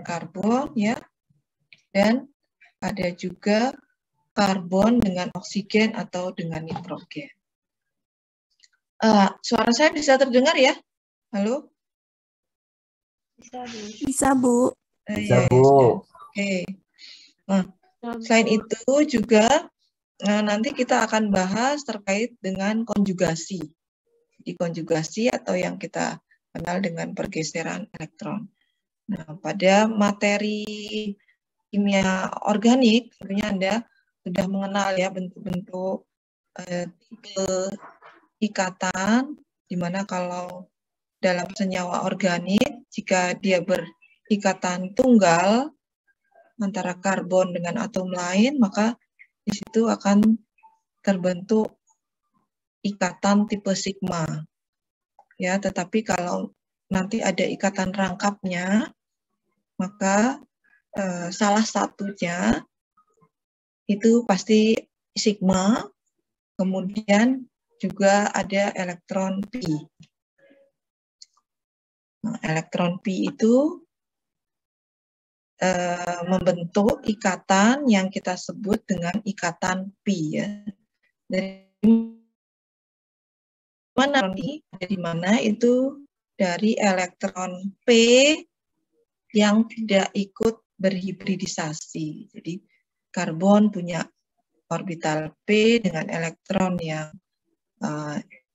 karbon ya, dan ada juga karbon dengan oksigen atau dengan nitrogen. Suara saya bisa terdengar ya? Halo? Bisa, Bu. Bisa, Bu. Oke. Nah, selain itu juga nanti kita akan bahas terkait dengan konjugasi. Di konjugasi atau yang kita kenal dengan pergeseran elektron. Nah, pada materi kimia organik, tentunya Anda sudah mengenal ya bentuk-bentuk tipe ikatan, di mana kalau dalam senyawa organik, jika dia berikatan tunggal antara karbon dengan atom lain, maka di situ akan terbentuk ikatan tipe sigma. Ya, tetapi kalau nanti ada ikatan rangkapnya, maka salah satunya itu pasti sigma, kemudian juga ada elektron pi. Nah, elektron pi itu membentuk ikatan yang kita sebut dengan ikatan pi ya. Dari mana nih? Dari mana itu dari elektron P yang tidak ikut berhibridisasi. Jadi karbon punya orbital P dengan elektron yang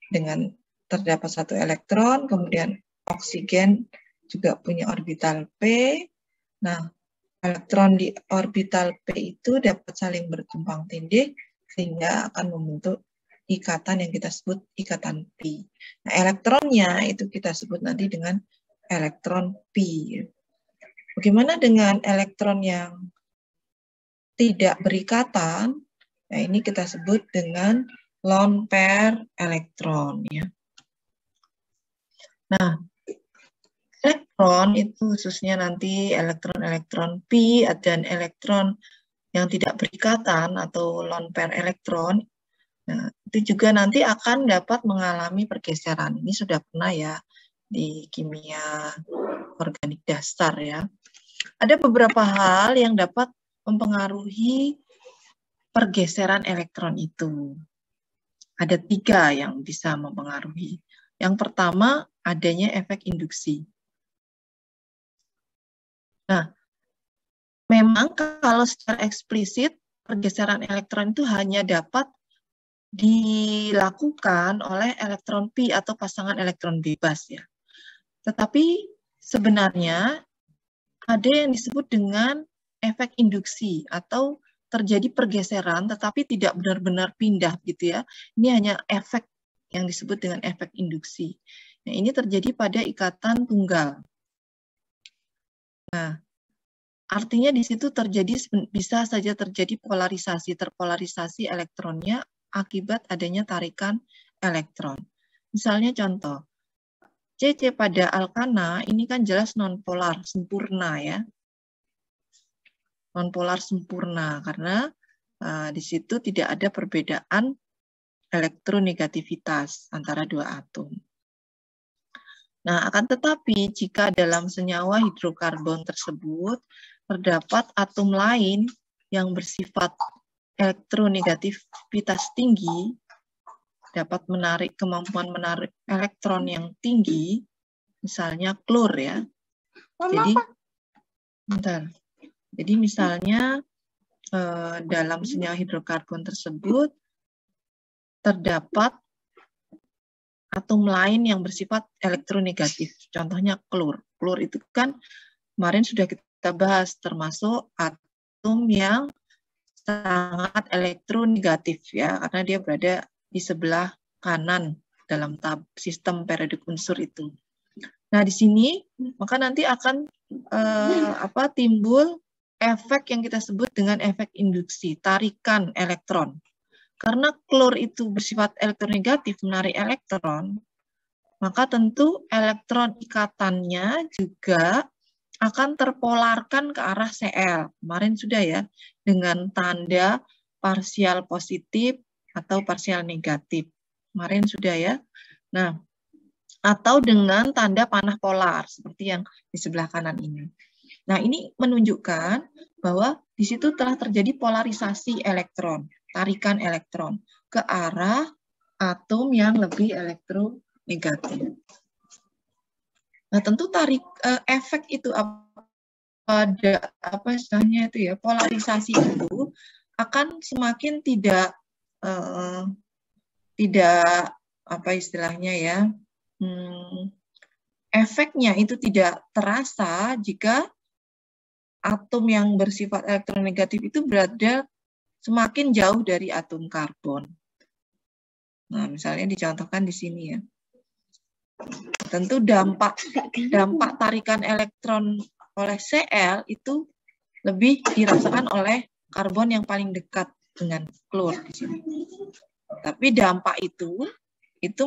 dengan terdapat satu elektron, kemudian oksigen juga punya orbital P. Nah, elektron di orbital P itu dapat saling bertumpang tindih sehingga akan membentuk ikatan yang kita sebut ikatan pi. Nah, elektronnya itu kita sebut nanti dengan elektron pi. Bagaimana dengan elektron yang tidak berikatan? Nah, ini kita sebut dengan lone pair elektron ya. Nah, elektron itu khususnya nanti elektron-elektron pi dan elektron yang tidak berikatan atau lone pair elektron. Nah, itu juga nanti akan dapat mengalami pergeseran. Ini sudah pernah ya di kimia organik dasar ya. Ada beberapa hal yang dapat mempengaruhi pergeseran elektron itu. Ada 3 yang bisa mempengaruhi. Yang pertama, adanya efek induksi. Nah, memang kalau secara eksplisit, pergeseran elektron itu hanya dapat dilakukan oleh elektron pi atau pasangan elektron bebas ya. Tetapi sebenarnya ada yang disebut dengan efek induksi atau terjadi pergeseran tetapi tidak benar-benar pindah gitu ya. Ini hanya efek yang disebut dengan efek induksi. Nah, ini terjadi pada ikatan tunggal. Nah, artinya di situ bisa saja terjadi terpolarisasi elektronnya akibat adanya tarikan elektron. Misalnya contoh, CC pada alkana ini kan jelas nonpolar sempurna ya. Nonpolar sempurna karena di situ tidak ada perbedaan elektronegativitas antara 2 atom. Nah, akan tetapi jika dalam senyawa hidrokarbon tersebut terdapat atom lain yang bersifat elektronegativitas tinggi, dapat kemampuan menarik elektron yang tinggi, misalnya klor ya. Jadi misalnya dalam senyawa hidrokarbon tersebut terdapat atom lain yang bersifat elektronegatif. Contohnya klor. Klor itu kan kemarin sudah kita bahas termasuk atom yang sangat elektronegatif ya, karena dia berada di sebelah kanan dalam sistem periodik unsur itu. Nah, di sini maka nanti akan timbul efek yang kita sebut dengan efek induksi, tarikan elektron. Karena klor itu bersifat elektronegatif, menarik elektron, maka tentu elektron ikatannya juga akan terpolarkan ke arah Cl. Kemarin sudah ya, dengan tanda parsial positif atau parsial negatif. Kemarin sudah ya. Nah, atau dengan tanda panah polar, seperti yang di sebelah kanan ini. Nah, ini menunjukkan bahwa di situ telah terjadi polarisasi elektron, tarikan elektron ke arah atom yang lebih elektronegatif. Nah, tentu efek itu pada istilahnya itu ya, polarisasi itu akan semakin tidak apa istilahnya ya, efeknya itu tidak terasa jika atom yang bersifat elektronegatif itu berada semakin jauh dari atom karbon. Nah, misalnya dicontohkan di sini ya. Tentu dampak tarikan elektron oleh Cl itu lebih dirasakan oleh karbon yang paling dekat dengan klor di sini. Tapi dampak itu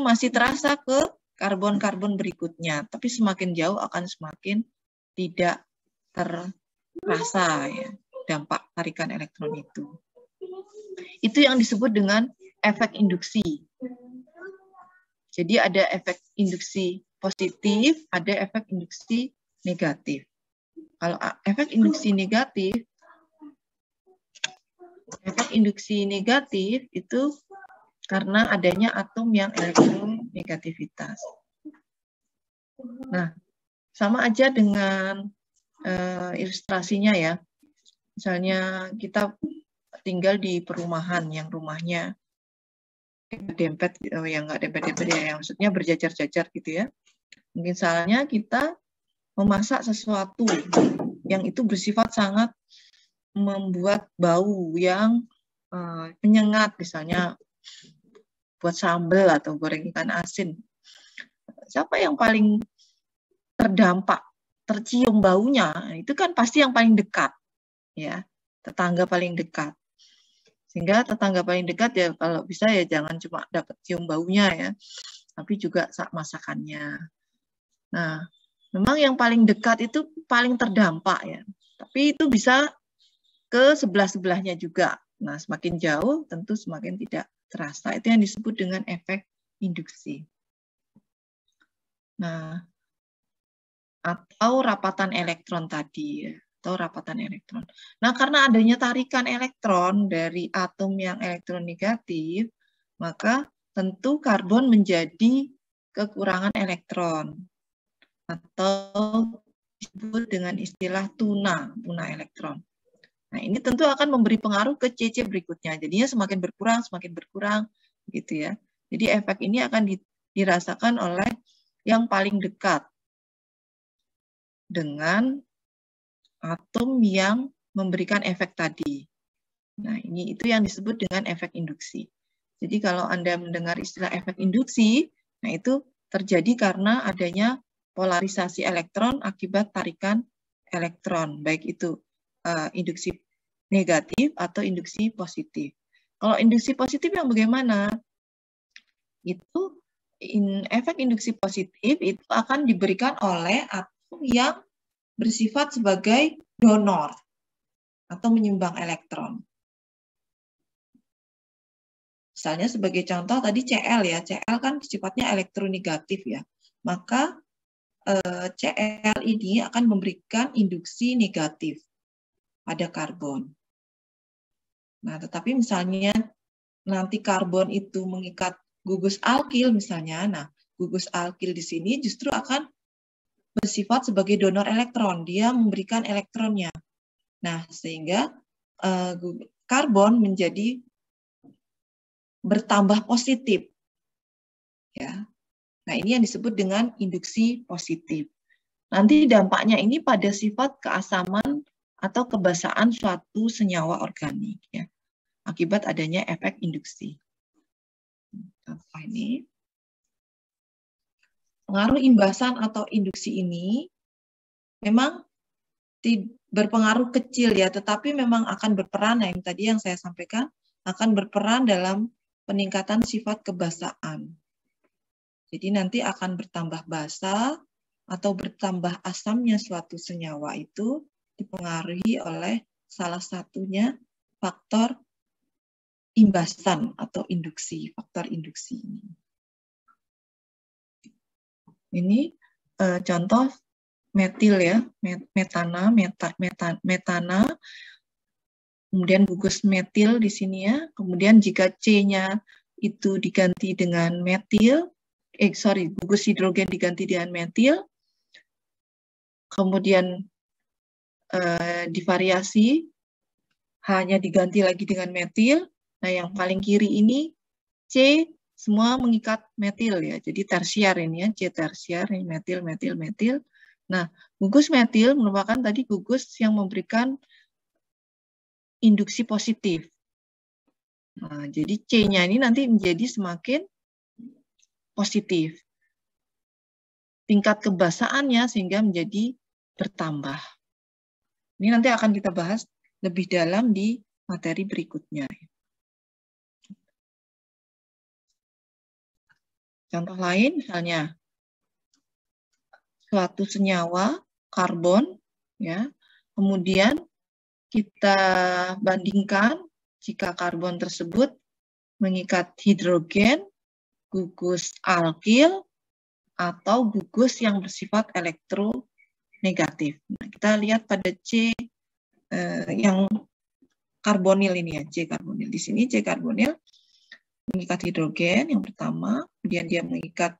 masih terasa ke karbon-karbon berikutnya, tapi semakin jauh akan semakin tidak terasa ya, dampak tarikan elektron itu. Itu yang disebut dengan efek induksi. Jadi ada efek induksi positif, ada efek induksi negatif. Kalau efek induksi negatif itu karena adanya atom yang elektronegativitas. Nah, sama aja dengan ilustrasinya ya. Misalnya kita tinggal di perumahan yang rumahnya dempet, yang nggak dempet-dempet ya, yang maksudnya berjajar-jajar gitu ya. Misalnya kita memasak sesuatu yang itu bersifat sangat membuat bau yang menyengat, misalnya buat sambal atau goreng ikan asin. Siapa yang paling terdampak, tercium baunya? Itu kan pasti yang paling dekat, ya, tetangga paling dekat. Sehingga tetangga paling dekat ya kalau bisa ya jangan cuma dapat cium baunya ya, tapi juga masakannya. Nah, memang yang paling dekat itu paling terdampak ya. Tapi itu bisa ke sebelah-sebelahnya juga. Nah, semakin jauh tentu semakin tidak terasa. Itu yang disebut dengan efek induksi. Nah, atau rapatan elektron tadi ya. Atau rapatan elektron. Nah, karena adanya tarikan elektron dari atom yang elektronegatif, maka tentu karbon menjadi kekurangan elektron atau disebut dengan istilah tuna elektron. Nah, ini tentu akan memberi pengaruh ke CC berikutnya. Jadinya semakin berkurang gitu ya. Jadi efek ini akan dirasakan oleh yang paling dekat dengan atom yang memberikan efek tadi. Nah, itu yang disebut dengan efek induksi. Jadi kalau Anda mendengar istilah efek induksi, nah itu terjadi karena adanya polarisasi elektron akibat tarikan elektron, baik itu induksi negatif atau induksi positif. Kalau induksi positif yang bagaimana? Itu efek induksi positif itu akan diberikan oleh atom yang bersifat sebagai donor atau menyumbang elektron. Misalnya sebagai contoh tadi Cl ya, Cl kan sifatnya elektronegatif ya. Maka Cl ini akan memberikan induksi negatif pada karbon. Nah, tetapi misalnya nanti karbon itu mengikat gugus alkil misalnya, nah gugus alkil di sini justru akan bersifat sebagai donor elektron, dia memberikan elektronnya. Nah, sehingga karbon menjadi bertambah positif. Ya. Nah, ini yang disebut dengan induksi positif. Nanti dampaknya ini pada sifat keasaman atau kebasaan suatu senyawa organik ya, akibat adanya efek induksi. Contoh ini. Pengaruh imbasan atau induksi ini memang berpengaruh kecil ya, tetapi memang akan berperan, yang tadi yang saya sampaikan, akan berperan dalam peningkatan sifat kebasaan. Jadi nanti akan bertambah basa atau bertambah asamnya suatu senyawa itu dipengaruhi oleh salah satunya faktor imbasan atau induksi, faktor induksi ini. Ini contoh metil ya, metana, kemudian gugus metil di sini ya. Kemudian jika C-nya itu diganti dengan metil, gugus hidrogen diganti dengan metil, kemudian divariasi, H-nya diganti lagi dengan metil. Nah, yang paling kiri ini C semua mengikat metil ya. Jadi tersier ini ya, C tersier, ini metil, metil, metil. Nah, gugus metil merupakan tadi gugus yang memberikan induksi positif. Nah, jadi C-nya ini nanti menjadi semakin positif. Tingkat kebasaannya sehingga menjadi bertambah. Ini nanti akan kita bahas lebih dalam di materi berikutnya. Contoh lain misalnya suatu senyawa karbon ya. Kemudian kita bandingkan jika karbon tersebut mengikat hidrogen, gugus alkil atau gugus yang bersifat elektronegatif. Nah, kita lihat pada C yang karbonil ini ya, C karbonil. Di sini C karbonil mengikat hidrogen yang pertama, kemudian dia mengikat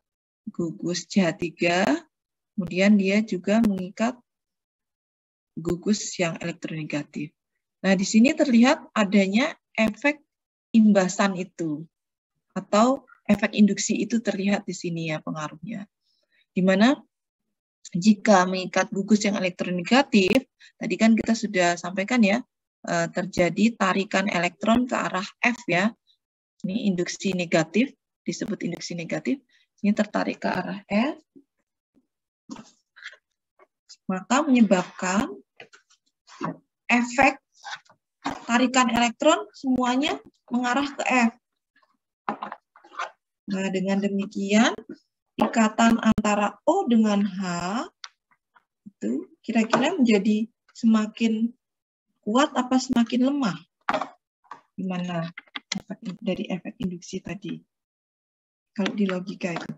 gugus CH3, kemudian dia juga mengikat gugus yang elektronegatif. Nah, di sini terlihat adanya efek imbasan itu, atau efek induksi itu terlihat di sini ya pengaruhnya. Di mana jika mengikat gugus yang elektronegatif, tadi kan kita sudah sampaikan ya, terjadi tarikan elektron ke arah F ya. Ini induksi negatif, disebut induksi negatif. Ini tertarik ke arah F, maka menyebabkan efek tarikan elektron semuanya mengarah ke F. Nah, dengan demikian, ikatan antara O dengan H itu kira-kira menjadi semakin kuat apa semakin lemah? Gimana dari efek induksi tadi? Kalau di logika itu.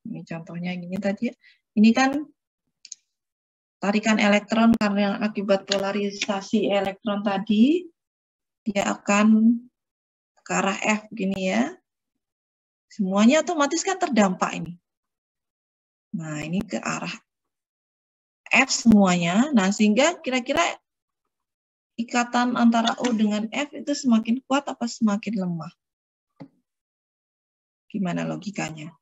Ini contohnya gini tadi. Ini kan tarikan elektron karena akibat polarisasi elektron tadi, dia akan ke arah F begini ya. Semuanya otomatis kan terdampak ini. Nah, ini ke arah F semuanya. Nah, sehingga kira-kira ikatan antara O dengan F itu semakin kuat apa semakin lemah? Gimana logikanya?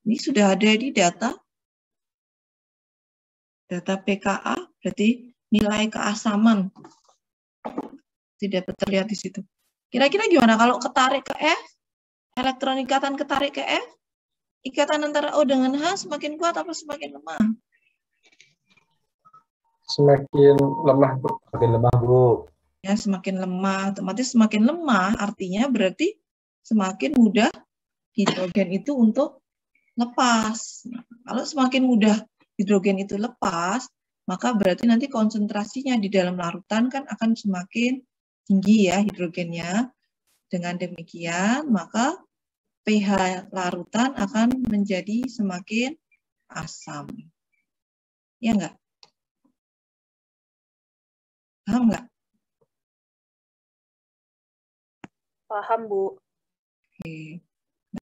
Ini sudah ada di data PKA, berarti nilai keasaman tidak terlihat di situ. Kira-kira gimana kalau ketarik ke F, elektron ikatan ketarik ke F, ikatan antara O dengan H semakin kuat apa semakin lemah? Semakin lemah, Bu. Semakin lemah, Bu. Ya, semakin lemah. Otomatis semakin lemah artinya berarti semakin mudah hidrogen itu untuk lepas. Nah, kalau semakin mudah hidrogen itu lepas, maka berarti nanti konsentrasinya di dalam larutan kan akan semakin tinggi ya hidrogennya. Dengan demikian, maka pH larutan akan menjadi semakin asam. Ya enggak? Paham enggak? Paham, Bu. Oke.